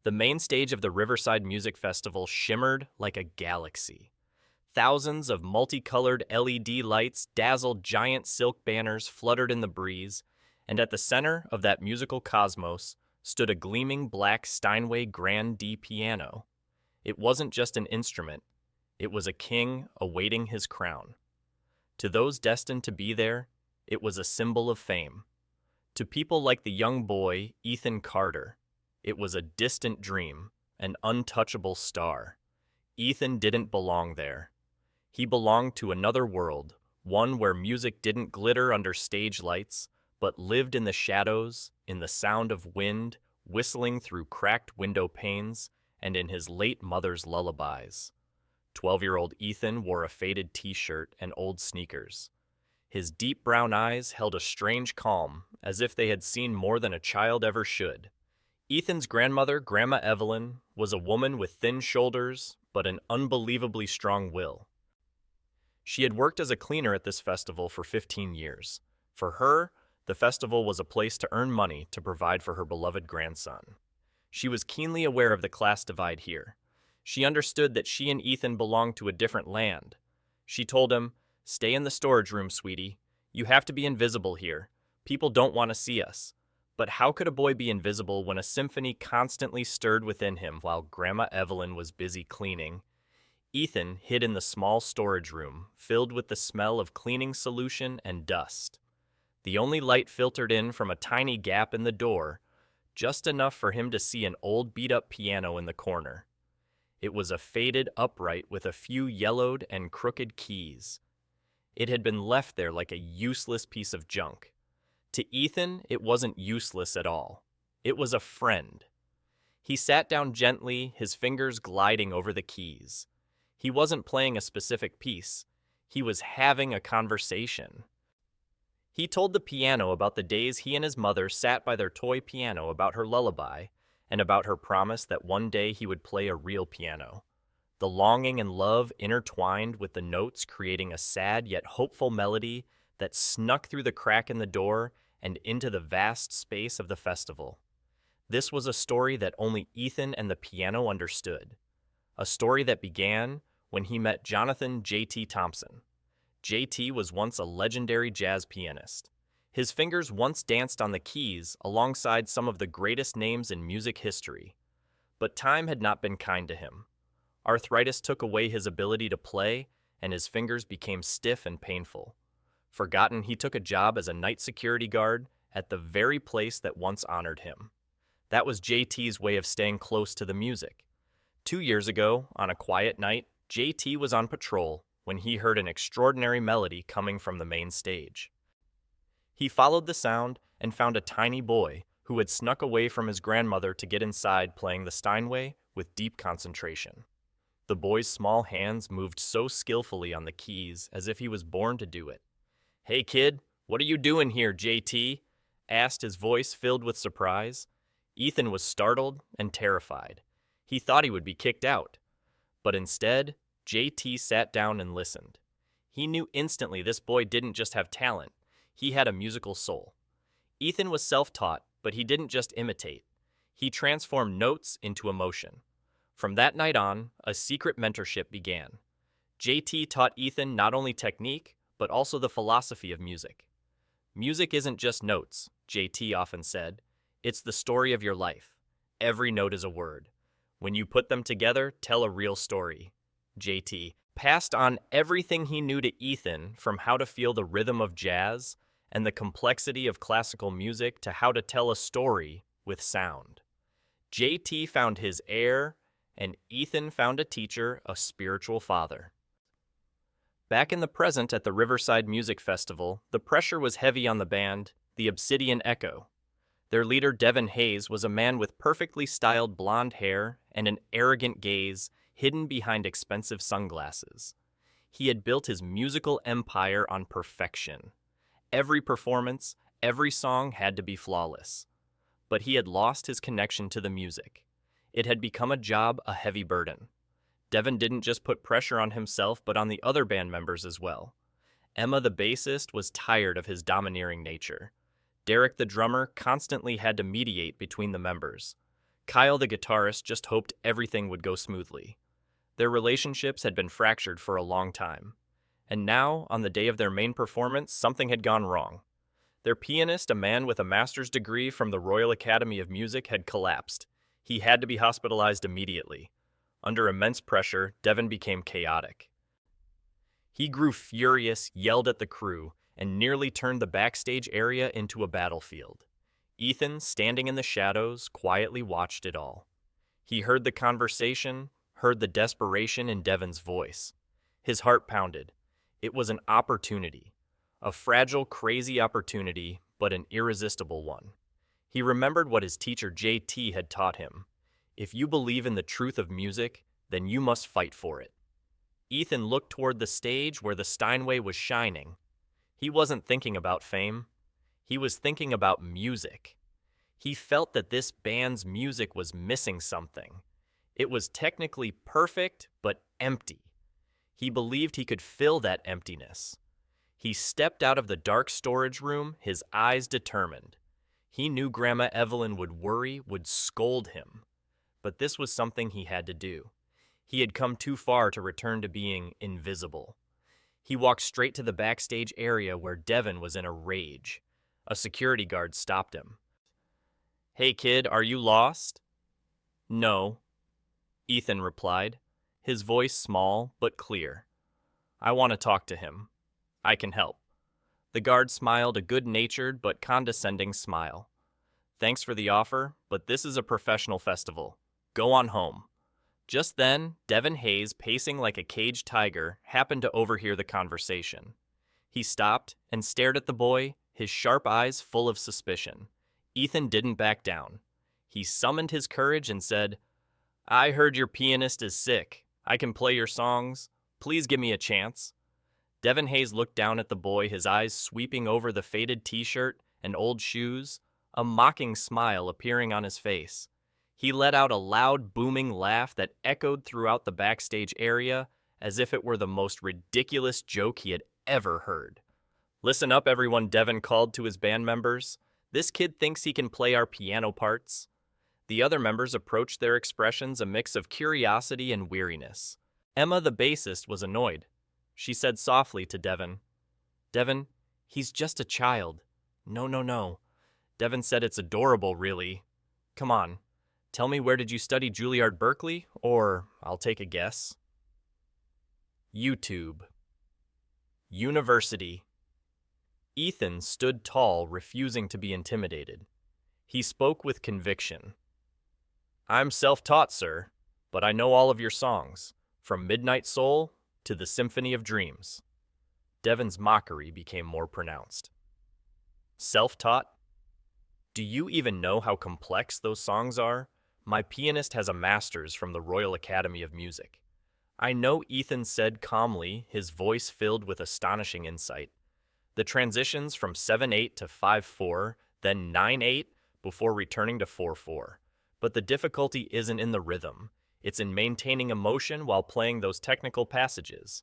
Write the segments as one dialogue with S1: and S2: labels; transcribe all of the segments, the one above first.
S1: The main stage of the Riverside Music Festival shimmered like a galaxy. Thousands of multicolored LED lights dazzled giant silk banners fluttered in the breeze, and at the center of that musical cosmos stood a gleaming black Steinway Grand D piano. It wasn't just an instrument, it was a king awaiting his crown. To those destined to be there, it was a symbol of fame. To people like the young boy, Ethan Carter, it was a distant dream, an untouchable star. Ethan didn't belong there. He belonged to another world, one where music didn't glitter under stage lights, but lived in the shadows, in the sound of wind whistling through cracked window panes, and in his late mother's lullabies. 12-year-old Ethan wore a faded t-shirt and old sneakers. His deep brown eyes held a strange calm, as if they had seen more than a child ever should. Ethan's grandmother, Grandma Evelyn, was a woman with thin shoulders, but an unbelievably strong will. She had worked as a cleaner at this festival for 15 years. For her, the festival was a place to earn money to provide for her beloved grandson. She was keenly aware of the class divide here. She understood that she and Ethan belonged to a different land. She told him, "Stay in the storage room, sweetie. You have to be invisible here. People don't want to see us." But how could a boy be invisible when a symphony constantly stirred within him while Grandma Evelyn was busy cleaning? Ethan hid in the small storage room, filled with the smell of cleaning solution and dust. The only light filtered in from a tiny gap in the door, just enough for him to see an old beat-up piano in the corner. It was a faded upright with a few yellowed and crooked keys. It had been left there like a useless piece of junk. To Ethan, it wasn't useless at all. It was a friend. He sat down gently, his fingers gliding over the keys. He wasn't playing a specific piece. He was having a conversation. He told the piano about the days he and his mother sat by their toy piano, about her lullaby, and about her promise that one day he would play a real piano. The longing and love intertwined with the notes, creating a sad yet hopeful melody that snuck through the crack in the door and into the vast space of the festival. This was a story that only Ethan and the piano understood. A story that began when he met Jonathan J.T. Thompson. J.T. was once a legendary jazz pianist. His fingers once danced on the keys alongside some of the greatest names in music history. But time had not been kind to him. Arthritis took away his ability to play, and his fingers became stiff and painful. Forgotten, he took a job as a night security guard at the very place that once honored him. That was JT's way of staying close to the music. 2 years ago, on a quiet night, JT was on patrol when he heard an extraordinary melody coming from the main stage. He followed the sound and found a tiny boy who had snuck away from his grandmother to get inside, playing the Steinway with deep concentration. The boy's small hands moved so skillfully on the keys as if he was born to do it. "Hey kid, what are you doing here, JT?" asked, his voice filled with surprise. Ethan was startled and terrified. He thought he would be kicked out. But instead, JT sat down and listened. He knew instantly this boy didn't just have talent, he had a musical soul. Ethan was self-taught, but he didn't just imitate. He transformed notes into emotion. From that night on, a secret mentorship began. JT taught Ethan not only technique, but also the philosophy of music. "Music isn't just notes," JT often said. "It's the story of your life. Every note is a word. When you put them together, tell a real story." JT passed on everything he knew to Ethan, from how to feel the rhythm of jazz and the complexity of classical music to how to tell a story with sound. JT found his heir, and Ethan found a teacher, a spiritual father. Back in the present at the Riverside Music Festival, the pressure was heavy on the band, the Obsidian Echo. Their leader, Devin Hayes, was a man with perfectly styled blonde hair and an arrogant gaze hidden behind expensive sunglasses. He had built his musical empire on perfection. Every performance, every song had to be flawless. But he had lost his connection to the music. It had become a job, a heavy burden. Devin didn't just put pressure on himself, but on the other band members as well. Emma, the bassist, was tired of his domineering nature. Derek, the drummer, constantly had to mediate between the members. Kyle, the guitarist, just hoped everything would go smoothly. Their relationships had been fractured for a long time. And now, on the day of their main performance, something had gone wrong. Their pianist, a man with a master's degree from the Royal Academy of Music, had collapsed. He had to be hospitalized immediately. Under immense pressure, Devin became chaotic. He grew furious, yelled at the crew, and nearly turned the backstage area into a battlefield. Ethan, standing in the shadows, quietly watched it all. He heard the conversation, heard the desperation in Devin's voice. His heart pounded. It was an opportunity. A fragile, crazy opportunity, but an irresistible one. He remembered what his teacher JT had taught him. If you believe in the truth of music, then you must fight for it. Ethan looked toward the stage where the Steinway was shining. He wasn't thinking about fame. He was thinking about music. He felt that this band's music was missing something. It was technically perfect, but empty. He believed he could fill that emptiness. He stepped out of the dark storage room, his eyes determined. He knew Grandma Evelyn would worry, would scold him. But this was something he had to do. He had come too far to return to being invisible. He walked straight to the backstage area where Devin was in a rage. A security guard stopped him. "Hey kid, are you lost?" "No," Ethan replied, his voice small but clear. "I want to talk to him. I can help." The guard smiled, a good-natured but condescending smile. "Thanks for the offer, but this is a professional festival. Go on home." Just then, Devin Hayes, pacing like a caged tiger, happened to overhear the conversation. He stopped and stared at the boy, his sharp eyes full of suspicion. Ethan didn't back down. He summoned his courage and said, "I heard your pianist is sick. I can play your songs. Please give me a chance." Devin Hayes looked down at the boy, his eyes sweeping over the faded t-shirt and old shoes, a mocking smile appearing on his face. He let out a loud, booming laugh that echoed throughout the backstage area as if it were the most ridiculous joke he had ever heard. "Listen up, everyone," Devin called to his band members. "This kid thinks he can play our piano parts." The other members approached their expressions a mix of curiosity and weariness. Emma, the bassist, was annoyed. She said softly to Devin, "Devin, he's just a child." No. Devin said, "It's adorable, really. Come on. Tell me, where did you study Juilliard Berkeley? Or I'll take a guess." YouTube. University. Ethan stood tall, refusing to be intimidated. He spoke with conviction. "I'm self-taught, sir, but I know all of your songs, from Midnight Soul to the Symphony of Dreams." Devin's mockery became more pronounced. "Self-taught? Do you even know how complex those songs are? My pianist has a master's from the Royal Academy of Music." "I know," Ethan said calmly, his voice filled with astonishing insight. "The transitions from 7/8 to 5/4, then 9/8, before returning to 4/4. But the difficulty isn't in the rhythm. It's in maintaining emotion while playing those technical passages."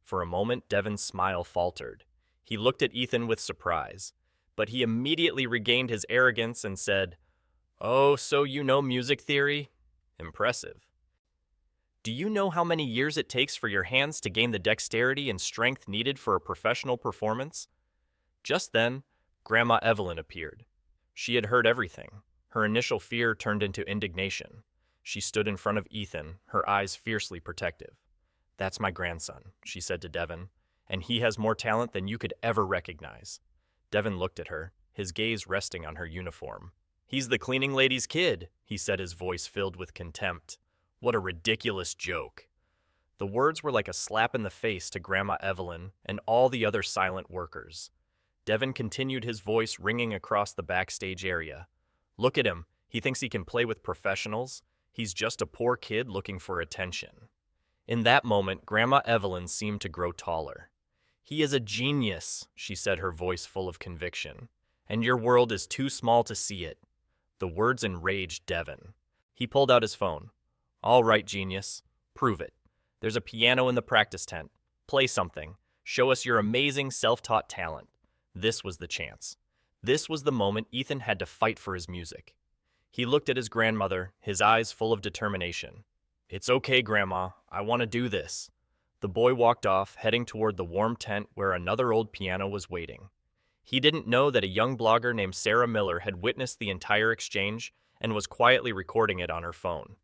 S1: For a moment, Devin's smile faltered. He looked at Ethan with surprise, but he immediately regained his arrogance and said, "Oh, so you know music theory? Impressive. Do you know how many years it takes for your hands to gain the dexterity and strength needed for a professional performance?" Just then, Grandma Evelyn appeared. She had heard everything. Her initial fear turned into indignation. She stood in front of Ethan, her eyes fiercely protective. "That's my grandson," she said to Devin, "and he has more talent than you could ever recognize." Devin looked at her, his gaze resting on her uniform. "He's the cleaning lady's kid," he said, his voice filled with contempt. "What a ridiculous joke." The words were like a slap in the face to Grandma Evelyn and all the other silent workers. Devin continued, his voice ringing across the backstage area. "Look at him. He thinks he can play with professionals. He's just a poor kid looking for attention." In that moment, Grandma Evelyn seemed to grow taller. "He is a genius," she said, her voice full of conviction. "And your world is too small to see it." The words enraged Devin. He pulled out his phone. "All right, genius. Prove it. There's a piano in the practice tent. Play something. Show us your amazing self-taught talent." This was the chance. This was the moment Ethan had to fight for his music. He looked at his grandmother, his eyes full of determination. "It's okay, Grandma. I want to do this." The boy walked off, heading toward the warm tent where another old piano was waiting. He didn't know that a young blogger named Sarah Miller had witnessed the entire exchange and was quietly recording it on her phone.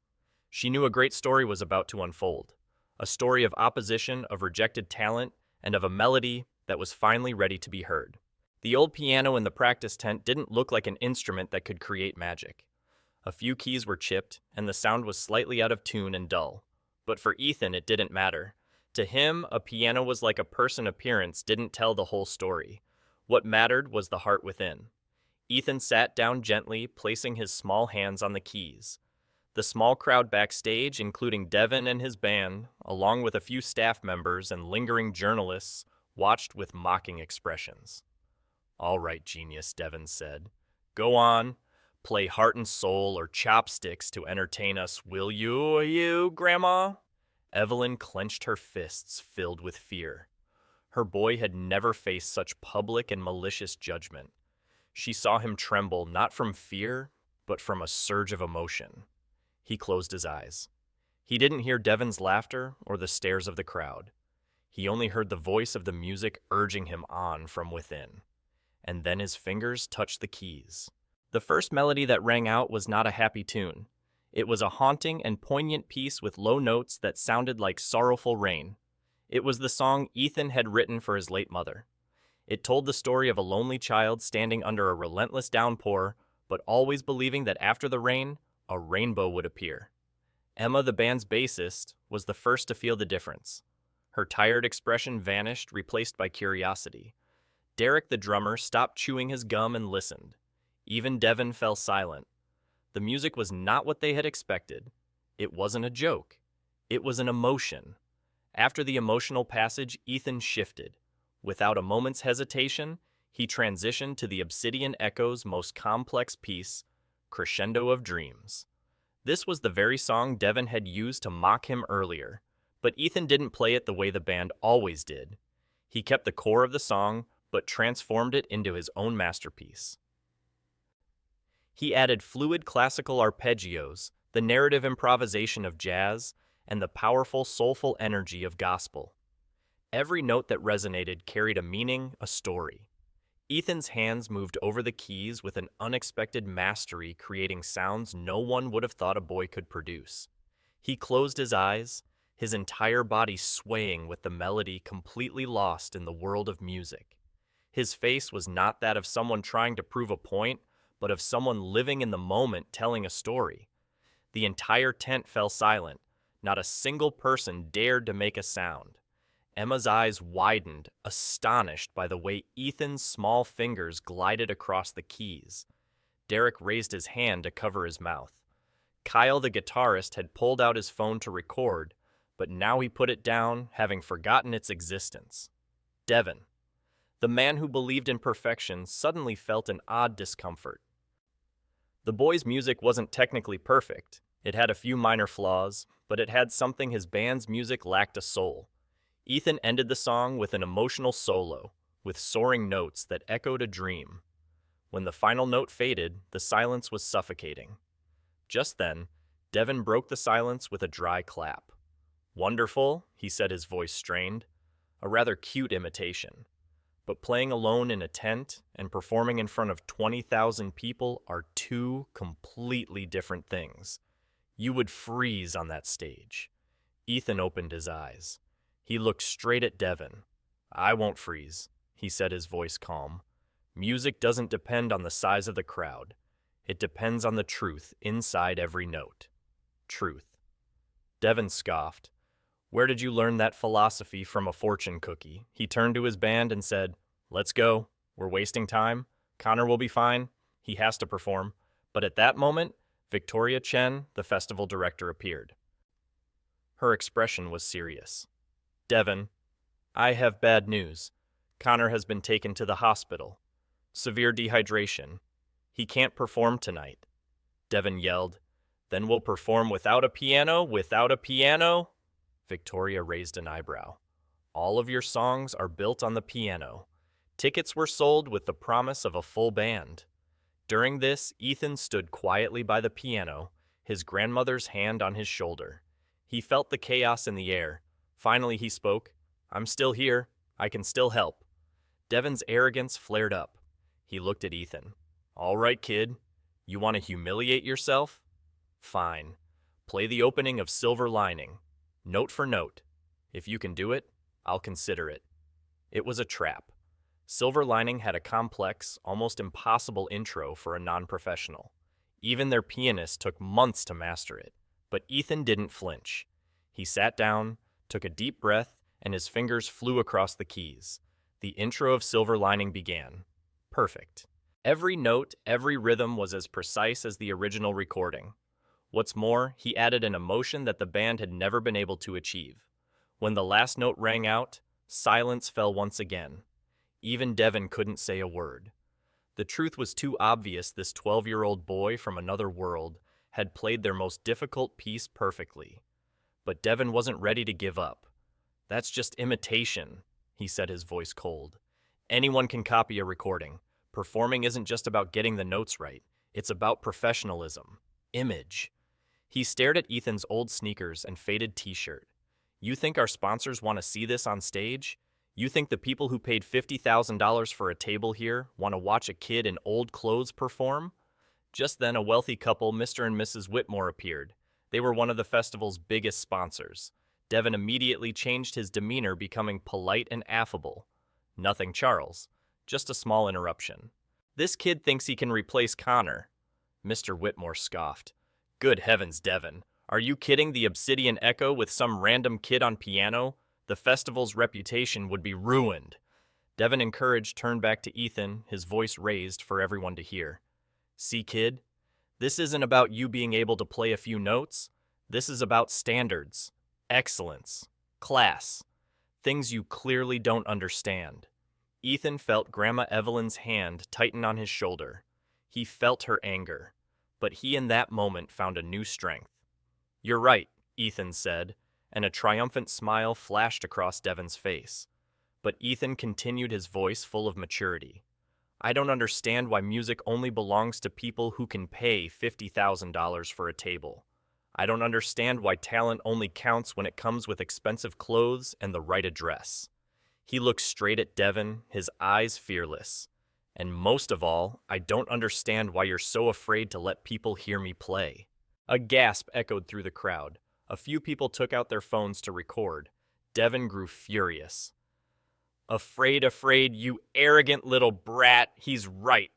S1: She knew a great story was about to unfold, a story of opposition, of rejected talent, and of a melody that was finally ready to be heard. The old piano in the practice tent didn't look like an instrument that could create magic. A few keys were chipped, and the sound was slightly out of tune and dull. But for Ethan, it didn't matter. To him, a piano was like a person appearance didn't tell the whole story. What mattered was the heart within. Ethan sat down gently, placing his small hands on the keys. The small crowd backstage, including Devin and his band, along with a few staff members and lingering journalists, watched with mocking expressions. "All right, genius," Devin said. "Go on. Play Heart and Soul or Chopsticks to entertain us, will you, Grandma?" Evelyn clenched her fists, filled with fear. Her boy had never faced such public and malicious judgment. She saw him tremble not from fear, but from a surge of emotion. He closed his eyes. He didn't hear Devin's laughter or the stares of the crowd. He only heard the voice of the music urging him on from within. And then his fingers touched the keys. The first melody that rang out was not a happy tune. It was a haunting and poignant piece with low notes that sounded like sorrowful rain. It was the song Ethan had written for his late mother. It told the story of a lonely child standing under a relentless downpour, but always believing that after the rain, a rainbow would appear. Emma, the band's bassist, was the first to feel the difference. Her tired expression vanished, replaced by curiosity. Derek, the drummer, stopped chewing his gum and listened. Even Devin fell silent. The music was not what they had expected. It wasn't a joke. It was an emotion. After the emotional passage, Ethan shifted. Without a moment's hesitation, he transitioned to the Obsidian Echo's most complex piece, Crescendo of Dreams. This was the very song Devin had used to mock him earlier, but Ethan didn't play it the way the band always did. He kept the core of the song, but transformed it into his own masterpiece. He added fluid classical arpeggios, the narrative improvisation of jazz, and the powerful, soulful energy of gospel. Every note that resonated carried a meaning, a story. Ethan's hands moved over the keys with an unexpected mastery, creating sounds no one would have thought a boy could produce. He closed his eyes, his entire body swaying with the melody, completely lost in the world of music. His face was not that of someone trying to prove a point, but of someone living in the moment telling a story. The entire tent fell silent. Not a single person dared to make a sound. Emma's eyes widened, astonished by the way Ethan's small fingers glided across the keys. Derek raised his hand to cover his mouth. Kyle, the guitarist, had pulled out his phone to record, but now he put it down, having forgotten its existence. Devin, the man who believed in perfection, suddenly felt an odd discomfort. The boy's music wasn't technically perfect. It had a few minor flaws, but it had something his band's music lacked: a soul. Ethan ended the song with an emotional solo, with soaring notes that echoed a dream. When the final note faded, the silence was suffocating. Just then, Devin broke the silence with a dry clap. "Wonderful," he said, his voice strained, a rather cute imitation. But playing alone in a tent and performing in front of 20,000 people are two completely different things. You would freeze on that stage. Ethan opened his eyes. He looked straight at Devin. "I won't freeze," he said, his voice calm. "Music doesn't depend on the size of the crowd. It depends on the truth inside every note." Truth. Devin scoffed. "Where did you learn that philosophy from, a fortune cookie?" He turned to his band and said, "Let's go. We're wasting time. Connor will be fine. He has to perform." But at that moment, Victoria Chen, the festival director, appeared. Her expression was serious. "Devin, I have bad news. Connor has been taken to the hospital. Severe dehydration. He can't perform tonight." Devin yelled, "Then we'll perform without a piano, without a piano?" Victoria raised an eyebrow. "All of your songs are built on the piano. Tickets were sold with the promise of a full band." During this, Ethan stood quietly by the piano, his grandmother's hand on his shoulder. He felt the chaos in the air. Finally he spoke. "I'm still here. I can still help." Devin's arrogance flared up. He looked at Ethan. "All right, kid. You want to humiliate yourself? Fine. Play the opening of Silver Lining, note for note. If you can do it, I'll consider it." It was a trap. Silver Lining had a complex, almost impossible intro for a non-professional. Even their pianist took months to master it. But Ethan didn't flinch. He sat down, took a deep breath, and his fingers flew across the keys. The intro of Silver Lining began. Perfect. Every note, every rhythm was as precise as the original recording. What's more, he added an emotion that the band had never been able to achieve. When the last note rang out, silence fell once again. Even Devin couldn't say a word. The truth was too obvious. This 12-year-old boy from another world had played their most difficult piece perfectly. But Devin wasn't ready to give up. "That's just imitation," he said, his voice cold. "Anyone can copy a recording. Performing isn't just about getting the notes right. It's about professionalism. Image." He stared at Ethan's old sneakers and faded t-shirt. "You think our sponsors want to see this on stage? You think the people who paid $50,000 for a table here want to watch a kid in old clothes perform?" Just then, a wealthy couple, Mr. and Mrs. Whitmore, appeared. They were one of the festival's biggest sponsors. Devin immediately changed his demeanor, becoming polite and affable. "Nothing, Charles. Just a small interruption. This kid thinks he can replace Connor." Mr. Whitmore scoffed. "Good heavens, Devin. Are you kidding? The Obsidian Echo with some random kid on piano? The festival's reputation would be ruined." Devin, encouraged, turned back to Ethan, his voice raised for everyone to hear. "See, kid? This isn't about you being able to play a few notes. This is about standards, excellence, class, things you clearly don't understand." Ethan felt Grandma Evelyn's hand tighten on his shoulder. He felt her anger, but he in that moment found a new strength. "You're right," Ethan said, and a triumphant smile flashed across Devin's face. But Ethan continued, his voice full of maturity. "I don't understand why music only belongs to people who can pay $50,000 for a table. I don't understand why talent only counts when it comes with expensive clothes and the right address." He looked straight at Devin, his eyes fearless. "And most of all, I don't understand why you're so afraid to let people hear me play." A gasp echoed through the crowd. A few people took out their phones to record. Devin grew furious. "Afraid, afraid, you arrogant little brat. He's right."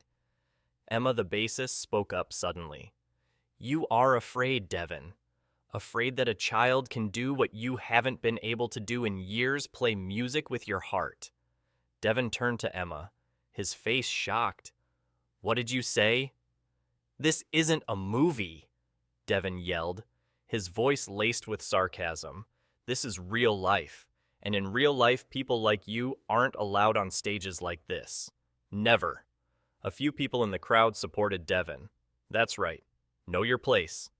S1: Emma, the bassist, spoke up suddenly. "You are afraid, Devin. Afraid that a child can do what you haven't been able to do in years, play music with your heart." Devin turned to Emma, his face shocked. "What did you say?" "This isn't a movie," Devin yelled, his voice laced with sarcasm. "This is real life, and in real life, people like you aren't allowed on stages like this. Never." A few people in the crowd supported Devin. "That's right. Know your place."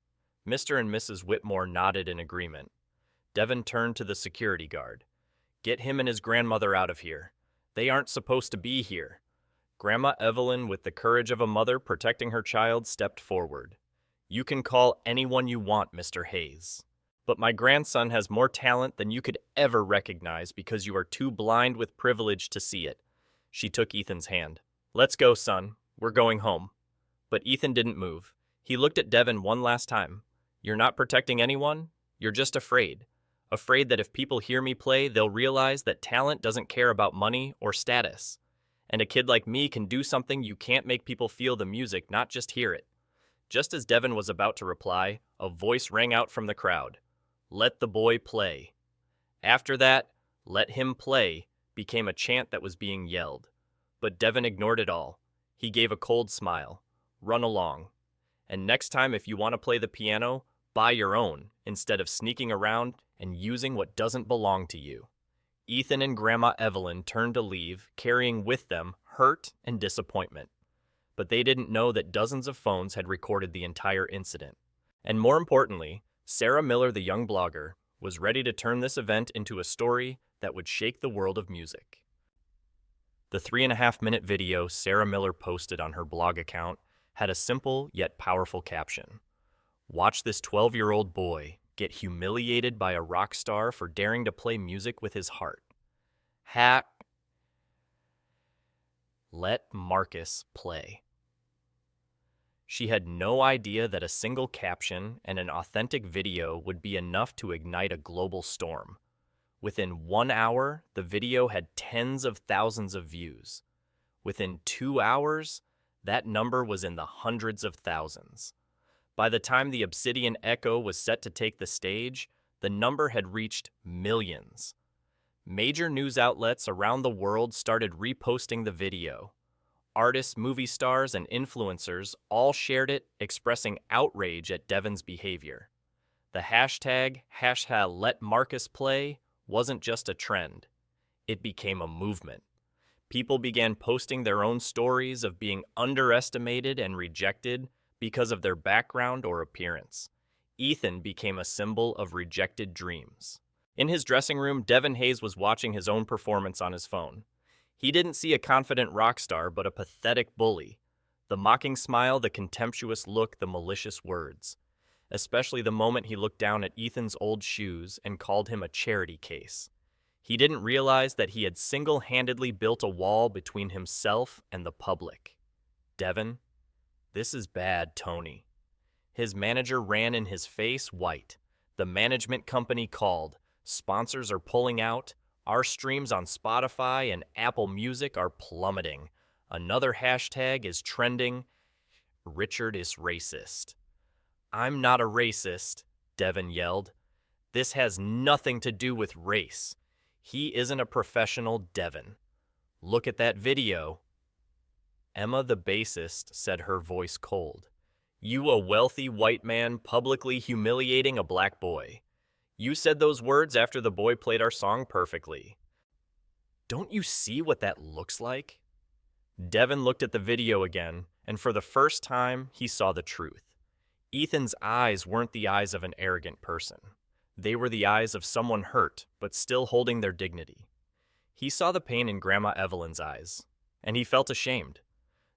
S1: Mr. and Mrs. Whitmore nodded in agreement. Devin turned to the security guard. "Get him and his grandmother out of here. They aren't supposed to be here." Grandma Evelyn, with the courage of a mother protecting her child, stepped forward. "You can call anyone you want, Mr. Hayes. But my grandson has more talent than you could ever recognize because you are too blind with privilege to see it." She took Ethan's hand. "Let's go, son. We're going home." But Ethan didn't move. He looked at Devin one last time. "You're not protecting anyone. You're just afraid. Afraid that if people hear me play, they'll realize that talent doesn't care about money or status. And a kid like me can do something you can't make people feel the music, not just hear it." Just as Devin was about to reply, a voice rang out from the crowd. "Let the boy play." After that, "Let him play," became a chant that was being yelled. But Devin ignored it all. He gave a cold smile. "Run along. And next time, if you want to play the piano, buy your own, instead of sneaking around and using what doesn't belong to you." Ethan and Grandma Evelyn turned to leave, carrying with them hurt and disappointment. But they didn't know that dozens of phones had recorded the entire incident. And more importantly, Sarah Miller, the young blogger, was ready to turn this event into a story that would shake the world of music. The 3.5-minute video Sarah Miller posted on her blog account had a simple yet powerful caption. Watch this 12-year-old boy get humiliated by a rock star for daring to play music with his heart. Let Marcus play. She had no idea that a single caption and an authentic video would be enough to ignite a global storm. Within 1 hour, the video had tens of thousands of views. Within 2 hours, that number was in the hundreds of thousands. By the time the Obsidian Echo was set to take the stage, the number had reached millions. Major news outlets around the world started reposting the video. Artists, movie stars, and influencers all shared it, expressing outrage at Devon's behavior. The hashtag #LetMarcusPlay wasn't just a trend. It became a movement. People began posting their own stories of being underestimated and rejected because of their background or appearance. Ethan became a symbol of rejected dreams. In his dressing room, Devon Hayes was watching his own performance on his phone. He didn't see a confident rock star, but a pathetic bully. The mocking smile, the contemptuous look, the malicious words. Especially the moment he looked down at Ethan's old shoes and called him a charity case. He didn't realize that he had single-handedly built a wall between himself and the public. Devon, this is bad, Tony. His manager ran in his face white. The management company called. Sponsors are pulling out. Our streams on Spotify and Apple Music are plummeting. Another hashtag is trending. Richard is racist. I'm not a racist, Devon yelled. This has nothing to do with race. He isn't a professional, Devon. Look at that video. Emma, the bassist, said, her voice cold. You, a wealthy white man, publicly humiliating a black boy. You said those words after the boy played our song perfectly. Don't you see what that looks like? Devon looked at the video again, and for the first time, he saw the truth. Ethan's eyes weren't the eyes of an arrogant person. They were the eyes of someone hurt, but still holding their dignity. He saw the pain in Grandma Evelyn's eyes, and he felt ashamed.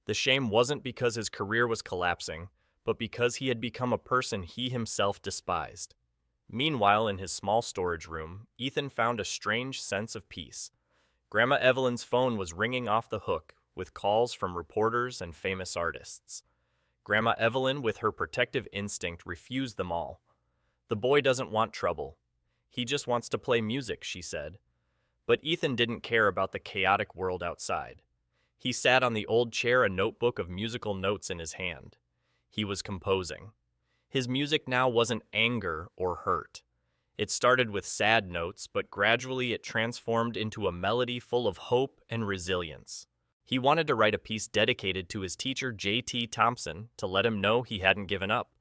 S1: The shame wasn't because his career was collapsing, but because he had become a person he himself despised. Meanwhile, in his small storage room, Ethan found a strange sense of peace. Grandma Evelyn's phone was ringing off the hook, with calls from reporters and famous artists. Grandma Evelyn, with her protective instinct, refused them all. The boy doesn't want trouble. He just wants to play music, she said. But Ethan didn't care about the chaotic world outside. He sat on the old chair, a notebook of musical notes in his hand. He was composing. His music now wasn't anger or hurt. It started with sad notes, but gradually it transformed into a melody full of hope and resilience. He wanted to write a piece dedicated to his teacher, J.T. Thompson, to let him know he hadn't given up.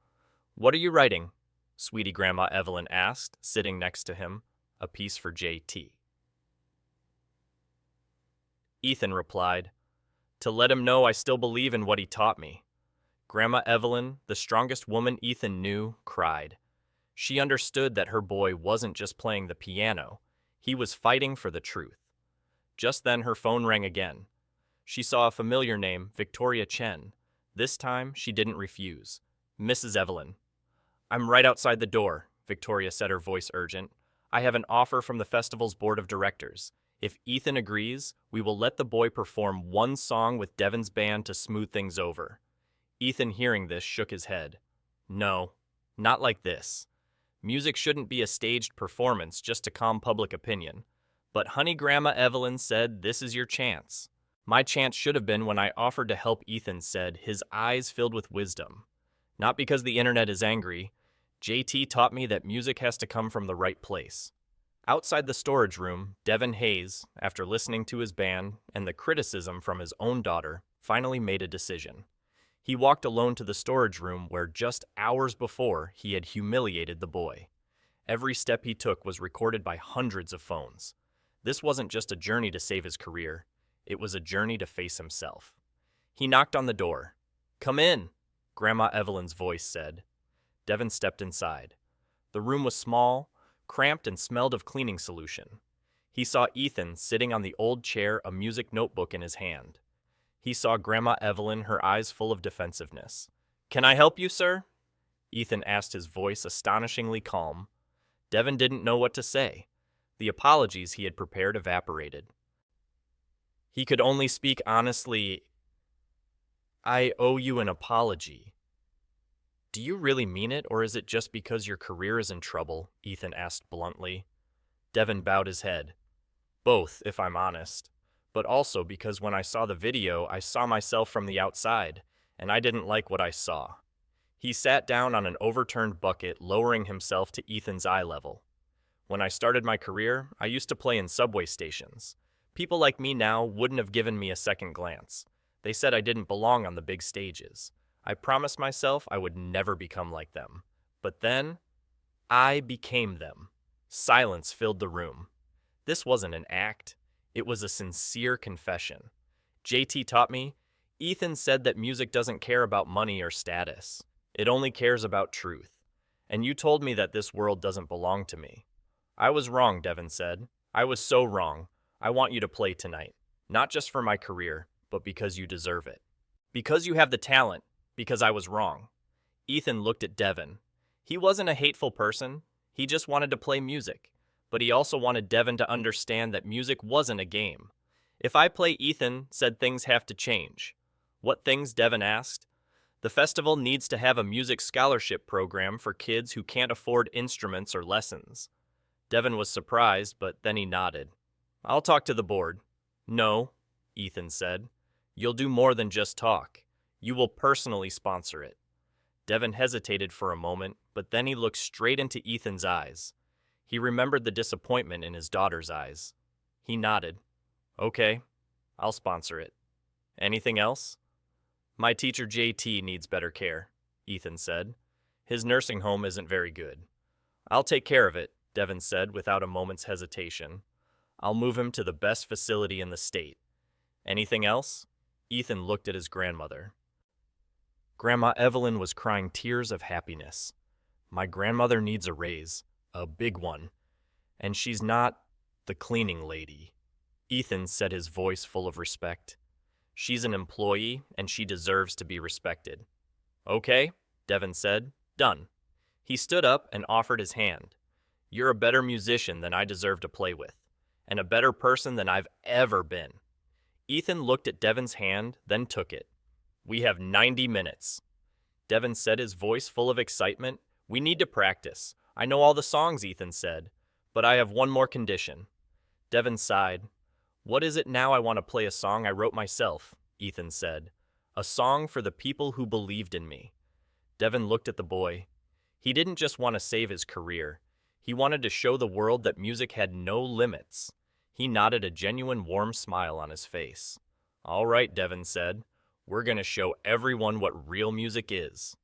S1: What are you writing? Sweetie Grandma Evelyn asked, sitting next to him. A piece for J.T. Ethan replied, to let him know I still believe in what he taught me. Grandma Evelyn, the strongest woman Ethan knew, cried. She understood that her boy wasn't just playing the piano. He was fighting for the truth. Just then her phone rang again. She saw a familiar name, Victoria Chen. This time, she didn't refuse. Mrs. Evelyn. I'm right outside the door, Victoria said, her voice urgent. I have an offer from the festival's board of directors. If Ethan agrees, we will let the boy perform one song with Devon's band to smooth things over. Ethan, hearing this, shook his head. No, not like this. Music shouldn't be a staged performance just to calm public opinion. But honey, Grandma Evelyn said, this is your chance. My chance should have been when I offered to help, Ethan said, his eyes filled with wisdom. Not because the internet is angry. JT taught me that music has to come from the right place. Outside the storage room, Devon Hayes, after listening to his band and the criticism from his own daughter, finally made a decision. He walked alone to the storage room where just hours before he had humiliated the boy. Every step he took was recorded by hundreds of phones. This wasn't just a journey to save his career. It was a journey to face himself. He knocked on the door. Come in, Grandma Evelyn's voice said. Devon stepped inside. The room was small, cramped, and smelled of cleaning solution. He saw Ethan sitting on the old chair, a music notebook in his hand. He saw Grandma Evelyn, her eyes full of defensiveness. "Can I help you, sir?" Ethan asked, his voice astonishingly calm. Devin didn't know what to say. The apologies he had prepared evaporated. He could only speak honestly. "I owe you an apology." "Do you really mean it, or is it just because your career is in trouble?" Ethan asked bluntly. Devin bowed his head. "Both, if I'm honest. But also because when I saw the video, I saw myself from the outside, and I didn't like what I saw." He sat down on an overturned bucket, lowering himself to Ethan's eye level. "When I started my career, I used to play in subway stations. People like me now wouldn't have given me a second glance. They said I didn't belong on the big stages. I promised myself I would never become like them. But then, I became them." Silence filled the room. This wasn't an act. It was a sincere confession. JT taught me, Ethan said that music doesn't care about money or status. It only cares about truth. And you told me that this world doesn't belong to me. "I was wrong," Devin said. "I was so wrong. I want you to play tonight. Not just for my career, but because you deserve it. Because you have the talent. Because I was wrong." Ethan looked at Devin. He wasn't a hateful person. He just wanted to play music. But he also wanted Devin to understand that music wasn't a game. "If I play," Ethan said, "things have to change." "What things?" Devin asked. "The festival needs to have a music scholarship program for kids who can't afford instruments or lessons." Devin was surprised, but then he nodded. "I'll talk to the board." "No," Ethan said. "You'll do more than just talk. You will personally sponsor it." Devin hesitated for a moment, but then he looked straight into Ethan's eyes. He remembered the disappointment in his daughter's eyes. He nodded. "Okay, I'll sponsor it. Anything else?" "My teacher JT needs better care," Ethan said. "His nursing home isn't very good." "I'll take care of it," Devin said without a moment's hesitation. "I'll move him to the best facility in the state." "Anything else?" Ethan looked at his grandmother. Grandma Evelyn was crying tears of happiness. "My grandmother needs a raise, a big one. And she's not the cleaning lady," Ethan said, his voice full of respect. "She's an employee, and she deserves to be respected." "Okay," Devin said. "Done." He stood up and offered his hand. "You're a better musician than I deserve to play with, and a better person than I've ever been." Ethan looked at Devin's hand, then took it. "We have 90 minutes. Devin said, his voice full of excitement. "We need to practice. I know all the songs," Ethan said, "but I have one more condition." Devin sighed. "What is it now? I want to play a song I wrote myself," Ethan said. "A song for the people who believed in me." Devin looked at the boy. He didn't just want to save his career. He wanted to show the world that music had no limits. He nodded, a genuine warm smile on his face. "All right," Devin said. "We're going to show everyone what real music is."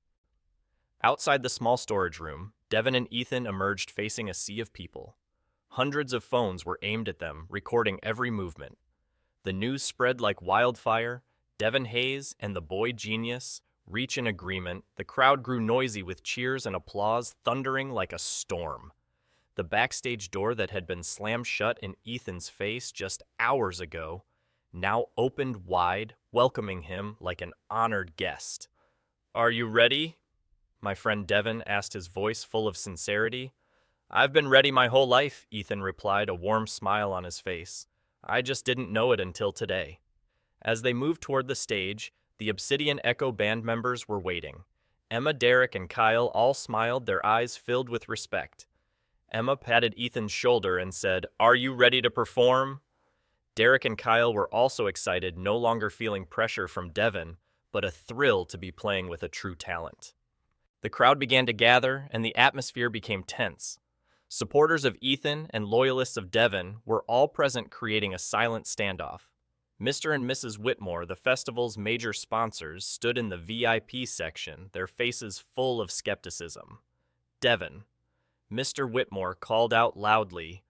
S1: Outside the small storage room, Devin and Ethan emerged facing a sea of people. Hundreds of phones were aimed at them, recording every movement. The news spread like wildfire. Devin Hayes and the boy genius reach an agreement. The crowd grew noisy with cheers and applause thundering like a storm. The backstage door that had been slammed shut in Ethan's face just hours ago now opened wide, welcoming him like an honored guest. "Are you ready?" my friend Devin asked, his voice full of sincerity. "I've been ready my whole life," Ethan replied, a warm smile on his face. "I just didn't know it until today." As they moved toward the stage, the Obsidian Echo band members were waiting. Emma, Derek, and Kyle all smiled, their eyes filled with respect. Emma patted Ethan's shoulder and said, "Are you ready to perform?" Derek and Kyle were also excited, no longer feeling pressure from Devin, but a thrill to be playing with a true talent. The crowd began to gather, and the atmosphere became tense. Supporters of Ethan and loyalists of Devin were all present, creating a silent standoff. Mr. and Mrs. Whitmore, the festival's major sponsors, stood in the VIP section, their faces full of skepticism. "Devin." Mr. Whitmore called out loudly,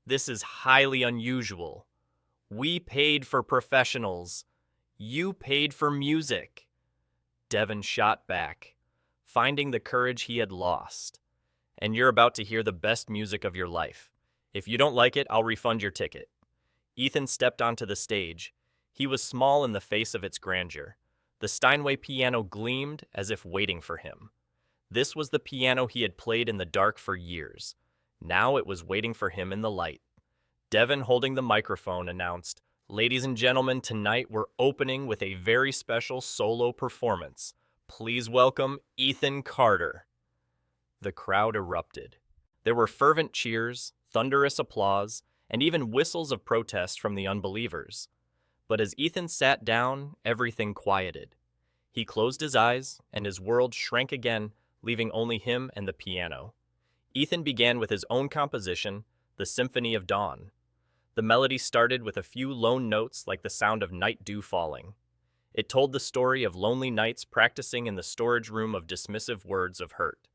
S1: "This is highly unusual. We paid for professionals. You paid for music." Devin shot back, finding the courage he had lost. "And you're about to hear the best music of your life. If you don't like it, I'll refund your ticket." Ethan stepped onto the stage. He was small in the face of its grandeur. The Steinway piano gleamed as if waiting for him. This was the piano he had played in the dark for years. Now it was waiting for him in the light. Devin, holding the microphone, announced, "Ladies and gentlemen, tonight we're opening with a very special solo performance. Please welcome Ethan Carter." The crowd erupted. There were fervent cheers, thunderous applause, and even whistles of protest from the unbelievers. But as Ethan sat down, everything quieted. He closed his eyes, and his world shrank again, leaving only him and the piano. Ethan began with his own composition, the Symphony of Dawn. The melody started with a few lone notes like the sound of night dew falling. It told the story of lonely nights practicing in the storage room of dismissive words of hurt.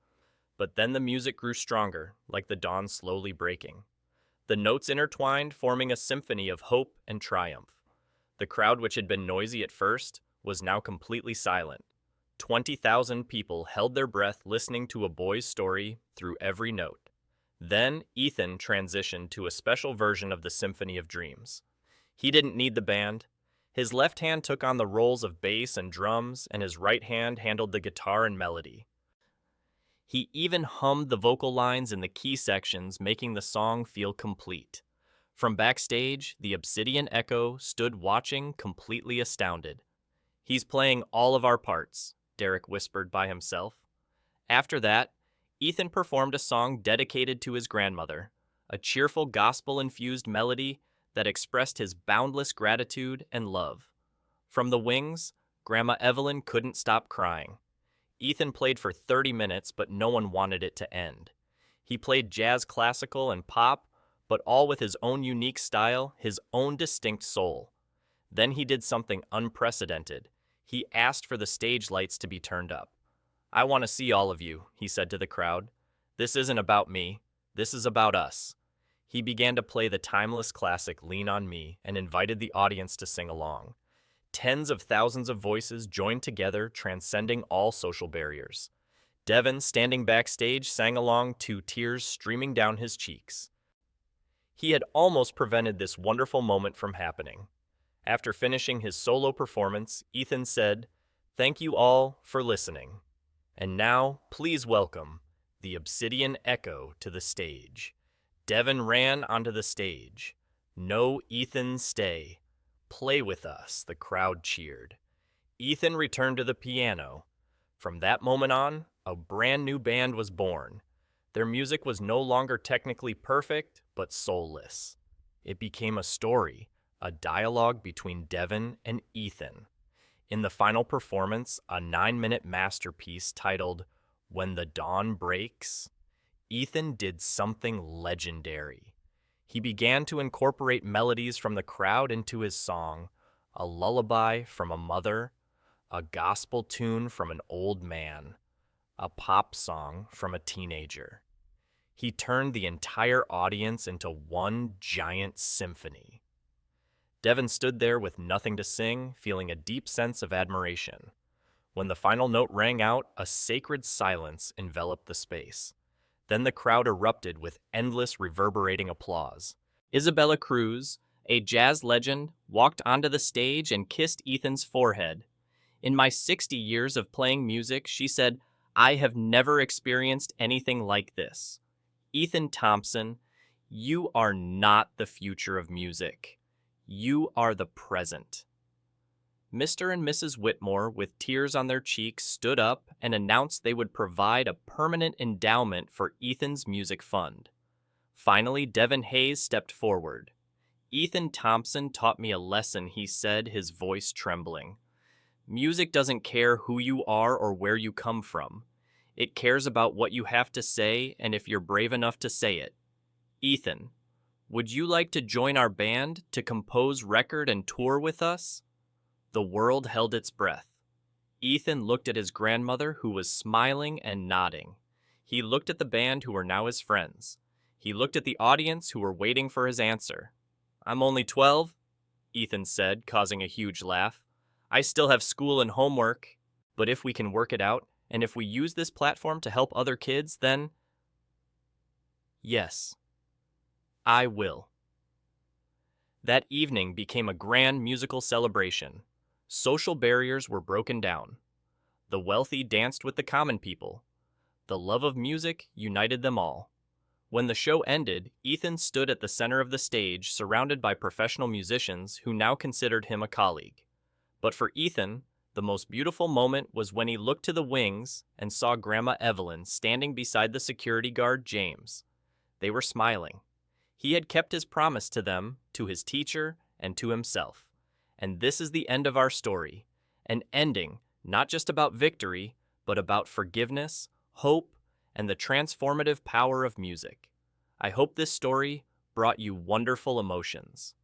S1: But then the music grew stronger, like the dawn slowly breaking. The notes intertwined, forming a symphony of hope and triumph. The crowd, which had been noisy at first, was now completely silent. 20,000 people held their breath listening to a boy's story through every note. Then Ethan transitioned to a special version of the Symphony of Dreams. He didn't need the band. His left hand took on the roles of bass and drums, and his right hand handled the guitar and melody. He even hummed the vocal lines in the key sections, making the song feel complete. From backstage, the Obsidian Echo stood watching, completely astounded. "He's playing all of our parts," Derek whispered by himself. After that, Ethan performed a song dedicated to his grandmother, a cheerful gospel-infused melody that expressed his boundless gratitude and love. From the wings, Grandma Evelyn couldn't stop crying. Ethan played for 30 minutes, but no one wanted it to end. He played jazz, classical, and pop, but all with his own unique style, his own distinct soul. Then he did something unprecedented. He asked for the stage lights to be turned up. "I want to see all of you," he said to the crowd. "This isn't about me. This is about us." He began to play the timeless classic Lean on Me and invited the audience to sing along. Tens of thousands of voices joined together, transcending all social barriers. Devin, standing backstage, sang along, too, tears streaming down his cheeks. He had almost prevented this wonderful moment from happening. After finishing his solo performance, Ethan said, "Thank you all for listening. And now, please welcome the Obsidian Echo to the stage." Devin ran onto the stage. "No, Ethan, stay. Play with us," the crowd cheered. Ethan returned to the piano. From that moment on, a brand new band was born. Their music was no longer technically perfect, but soulless. It became a story, a dialogue between Devin and Ethan. In the final performance, a 9-minute masterpiece titled "When the Dawn Breaks," Ethan did something legendary. He began to incorporate melodies from the crowd into his song, a lullaby from a mother, a gospel tune from an old man, a pop song from a teenager. He turned the entire audience into one giant symphony. Devin stood there with nothing to sing, feeling a deep sense of admiration. When the final note rang out, a sacred silence enveloped the space. Then the crowd erupted with endless reverberating applause. Isabella Cruz, a jazz legend, walked onto the stage and kissed Ethan's forehead. "In my 60 years of playing music," she said, "I have never experienced anything like this. Ethan Thompson, you are not the future of music. You are the present." Mr. and Mrs. Whitmore, with tears on their cheeks, stood up and announced they would provide a permanent endowment for Ethan's music fund. Finally, Devin Hayes stepped forward. "Ethan Thompson taught me a lesson," he said, his voice trembling. "Music doesn't care who you are or where you come from. It cares about what you have to say and if you're brave enough to say it. Ethan, would you like to join our band to compose, record, and tour with us?" The world held its breath. Ethan looked at his grandmother, who was smiling and nodding. He looked at the band, who were now his friends. He looked at the audience, who were waiting for his answer. "I'm only 12, Ethan said, causing a huge laugh. "I still have school and homework. But if we can work it out, and if we use this platform to help other kids, then yes, I will." That evening became a grand musical celebration. Social barriers were broken down. The wealthy danced with the common people. The love of music united them all. When the show ended, Ethan stood at the center of the stage surrounded by professional musicians who now considered him a colleague. But for Ethan, the most beautiful moment was when he looked to the wings and saw Grandma Evelyn standing beside the security guard, James. They were smiling. He had kept his promise to them, to his teacher, and to himself. And this is the end of our story. An ending, not just about victory, but about forgiveness, hope, and the transformative power of music. I hope this story brought you wonderful emotions.